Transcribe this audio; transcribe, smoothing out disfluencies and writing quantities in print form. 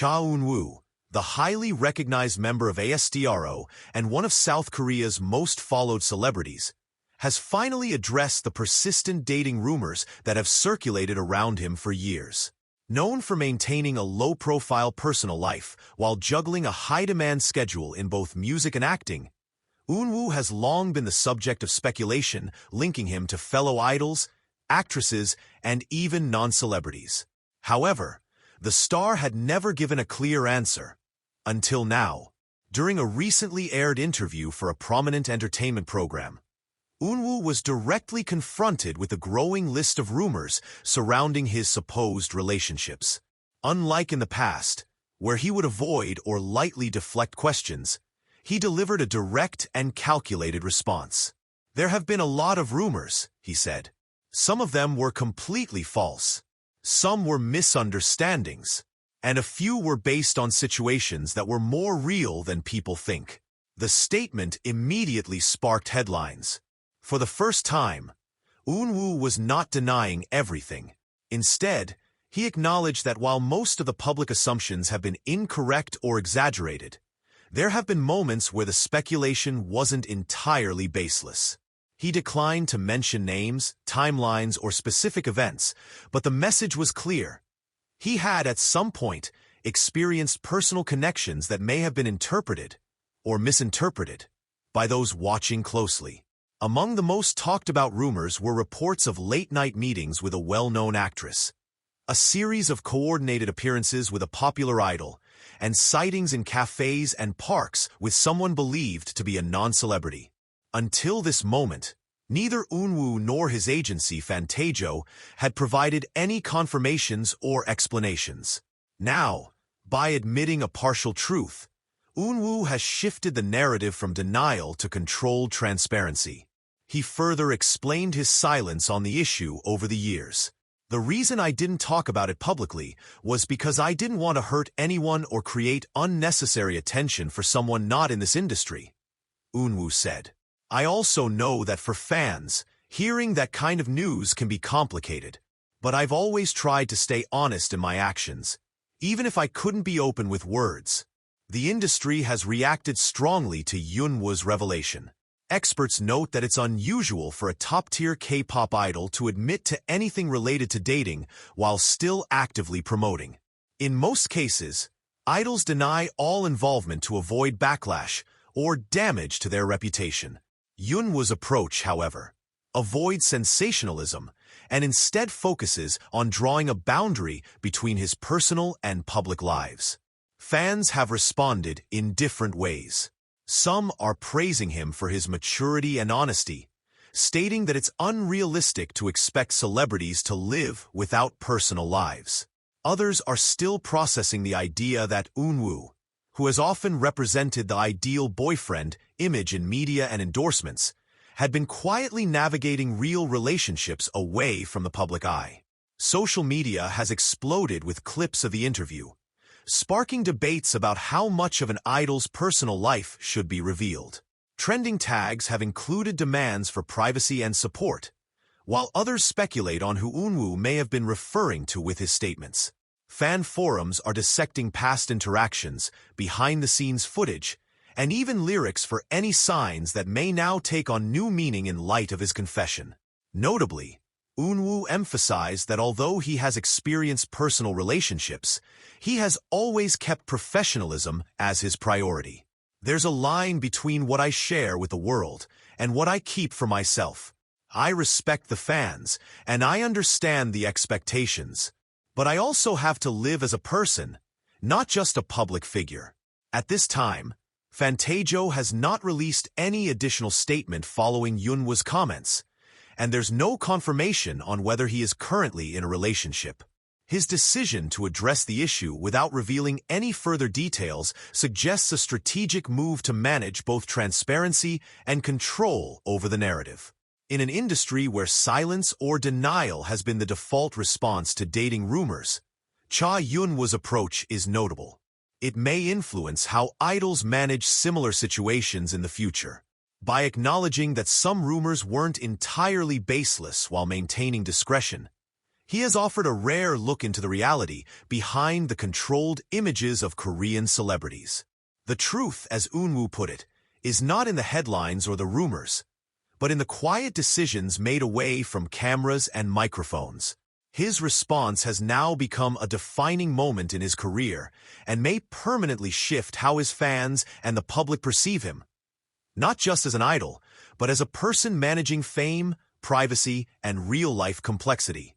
Eunwoo, the highly recognized member of ASDRO and one of South Korea's most followed celebrities, has finally addressed the persistent dating rumors that have circulated around him for years. Known for maintaining a low-profile personal life while juggling a high-demand schedule in both music and acting, Eunwoo has long been the subject of speculation linking him to fellow idols, actresses, and even non-celebrities. However, the star had never given a clear answer, until now. During a recently aired interview for a prominent entertainment program, Eunwoo was directly confronted with a growing list of rumors surrounding his supposed relationships. Unlike in the past, where he would avoid or lightly deflect questions, he delivered a direct and calculated response. "There have been a lot of rumors," he said. "Some of them were completely false. Some were misunderstandings, and a few were based on situations that were more real than people think." The statement immediately sparked headlines. For the first time, Eunwoo was not denying everything. Instead, he acknowledged that while most of the public assumptions have been incorrect or exaggerated, there have been moments where the speculation wasn't entirely baseless. He declined to mention names, timelines, or specific events, but the message was clear. He had, at some point, experienced personal connections that may have been interpreted, or misinterpreted, by those watching closely. Among the most talked-about rumors were reports of late-night meetings with a well-known actress, a series of coordinated appearances with a popular idol, and sightings in cafes and parks with someone believed to be a non-celebrity. Until this moment, neither Eunwoo nor his agency Fantajo had provided any confirmations or explanations. Now, by admitting a partial truth, Eunwoo has shifted the narrative from denial to controlled transparency. He further explained his silence on the issue over the years. "The reason I didn't talk about it publicly was because I didn't want to hurt anyone or create unnecessary attention for someone not in this industry," Eunwoo said. "I also know that for fans, hearing that kind of news can be complicated, but I've always tried to stay honest in my actions, even if I couldn't be open with words." The industry has reacted strongly to Eunwoo's revelation. Experts note that it's unusual for a top-tier K-pop idol to admit to anything related to dating while still actively promoting. In most cases, idols deny all involvement to avoid backlash or damage to their reputation. Eunwoo's approach, however, avoids sensationalism and instead focuses on drawing a boundary between his personal and public lives. Fans have responded in different ways. Some are praising him for his maturity and honesty, stating that it's unrealistic to expect celebrities to live without personal lives. Others are still processing the idea that Eunwoo, who has often represented the ideal boyfriend image in media and endorsements, had been quietly navigating real relationships away from the public eye. Social media has exploded with clips of the interview, sparking debates about how much of an idol's personal life should be revealed. Trending tags have included demands for privacy and support, while others speculate on who Eunwoo may have been referring to with his statements. Fan forums are dissecting past interactions, behind-the-scenes footage, and even lyrics for any signs that may now take on new meaning in light of his confession. Notably, Eunwoo emphasized that although he has experienced personal relationships, he has always kept professionalism as his priority. "There's a line between what I share with the world and what I keep for myself. I respect the fans, and I understand the expectations. But I also have to live as a person, not just a public figure." At this time, Fantajo has not released any additional statement following Eunwoo's comments, and there's no confirmation on whether he is currently in a relationship. His decision to address the issue without revealing any further details suggests a strategic move to manage both transparency and control over the narrative. In an industry where silence or denial has been the default response to dating rumors, Cha Eunwoo's approach is notable. It may influence how idols manage similar situations in the future. By acknowledging that some rumors weren't entirely baseless while maintaining discretion, He has offered a rare look into the reality behind the controlled images of Korean celebrities. The truth, as Eunwoo put it, is not in the headlines or the rumors, but in the quiet decisions made away from cameras and microphones. His response has now become a defining moment in his career and may permanently shift how his fans and the public perceive him, not just as an idol, but as a person managing fame, privacy, and real-life complexity.